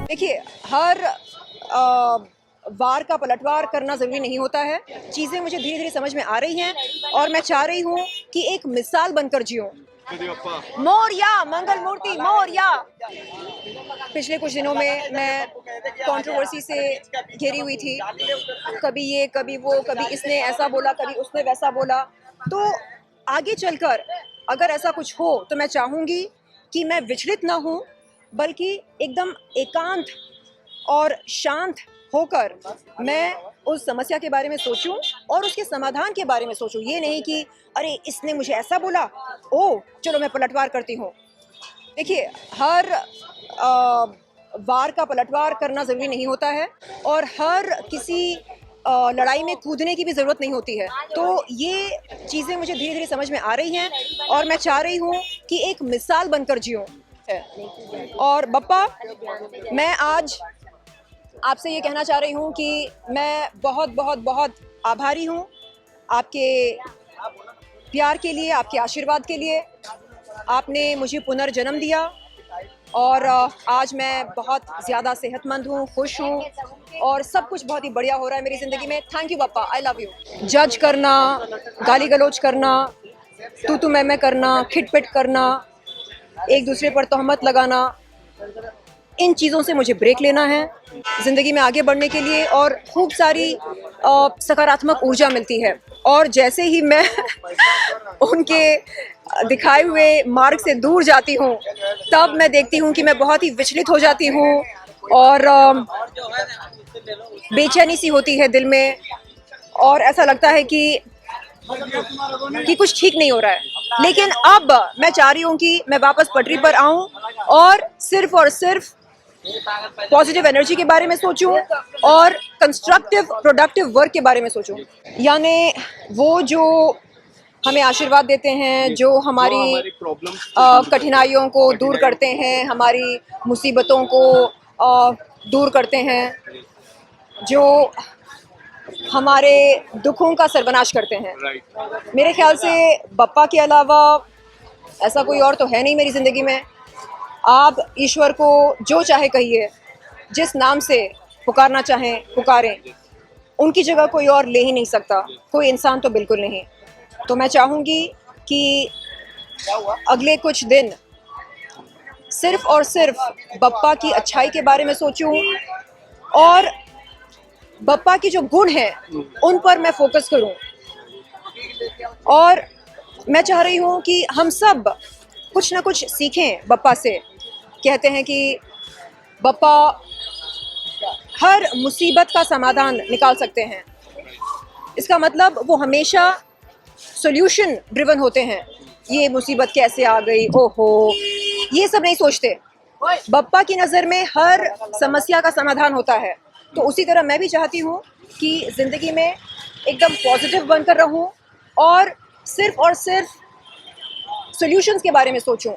देखिए, हर वार का पलटवार करना ज़रूरी नहीं होता है। चीज़ें मुझे धीरे-धीरे समझ में आ रही हैं और मैं चाह रही हूँ कि एक मिसाल बनकर जिऊँ। मोरया, मंगल मूर्ति मोरया। पिछले कुछ दिनों में मैं कंट्रोवर्सी से घिरी हुई थी। कभी ये, कभी वो, कभी इसने ऐसा बोला, कभी उसने वैसा बोला। तो आगे चलकर अगर ऐसा कुछ हो तो मैं चाहूँगी कि मैं विचलित ना हूँ, बल्कि एकदम एकांत और शांत होकर मैं उस समस्या के बारे में सोचूं और उसके समाधान के बारे में सोचूं। ये नहीं कि अरे इसने मुझे ऐसा बोला, ओह चलो मैं पलटवार करती हूँ। देखिए, हर वार का पलटवार करना ज़रूरी नहीं होता है और हर किसी लड़ाई में कूदने की भी ज़रूरत नहीं होती है। तो ये चीज़ें मुझे धीरे-धीरे समझ में आ रही हैं और मैं चाह रही हूँ कि एक मिसाल बनकर जिऊँ। और बप्पा, मैं आज आपसे ये कहना चाह रही हूँ कि मैं बहुत बहुत बहुत आभारी हूँ आपके प्यार के लिए, आपके आशीर्वाद के लिए। आपने मुझे पुनर्जन्म दिया और आज मैं बहुत ज़्यादा सेहतमंद हूँ, खुश हूँ और सब कुछ बहुत ही बढ़िया हो रहा है मेरी ज़िंदगी में। Thank you Bappa, I love you. जज करना, गाली गलौज करना, तू मैं करना, खिटपिट करना, एक दूसरे पर तोहमत लगाना, इन चीज़ों से मुझे ब्रेक लेना है ज़िंदगी में आगे बढ़ने के लिए और खूब सारी सकारात्मक ऊर्जा मिलती है। और जैसे ही मैं उनके दिखाए हुए मार्ग से दूर जाती हूँ, तब मैं देखती हूँ कि मैं बहुत ही विचलित हो जाती हूँ और बेचैनी सी होती है दिल में और ऐसा लगता है कि कुछ ठीक नहीं हो रहा है। लेकिन अब मैं चाह रही हूँ कि मैं वापस पटरी पर आऊँ और सिर्फ पॉजिटिव एनर्जी के बारे में सोचूं और कंस्ट्रक्टिव प्रोडक्टिव वर्क के बारे में सोचूं। यानी वो जो हमें आशीर्वाद देते हैं, जो हमारी कठिनाइयों को दूर करते हैं, हमारी मुसीबतों को दूर करते हैं, जो हमारे दुखों का सर्वनाश करते हैं। मेरे ख्याल से बप्पा के अलावा ऐसा कोई और तो है नहीं मेरी ज़िंदगी में। आप ईश्वर को जो चाहे कहिए, जिस नाम से पुकारना चाहें पुकारें, उनकी जगह कोई और ले ही नहीं सकता, कोई इंसान तो बिल्कुल नहीं। तो मैं चाहूँगी कि अगले कुछ दिन सिर्फ और सिर्फ बप्पा की अच्छाई के बारे में सोचूं और बप्पा की जो गुण हैं उन पर मैं फोकस करूं। और मैं चाह रही हूं कि हम सब कुछ ना कुछ सीखें बप्पा से। कहते हैं कि बप्पा हर मुसीबत का समाधान निकाल सकते हैं। इसका मतलब वो हमेशा सॉल्यूशन ड्रिवन होते हैं। ये मुसीबत कैसे आ गई, ओहो, ये सब नहीं सोचते। बप्पा की नज़र में हर समस्या का समाधान होता है। तो उसी तरह मैं भी चाहती हूँ कि ज़िंदगी में एकदम पॉजिटिव बनकर रहूँ और सिर्फ सॉल्यूशंस के बारे में सोचूं।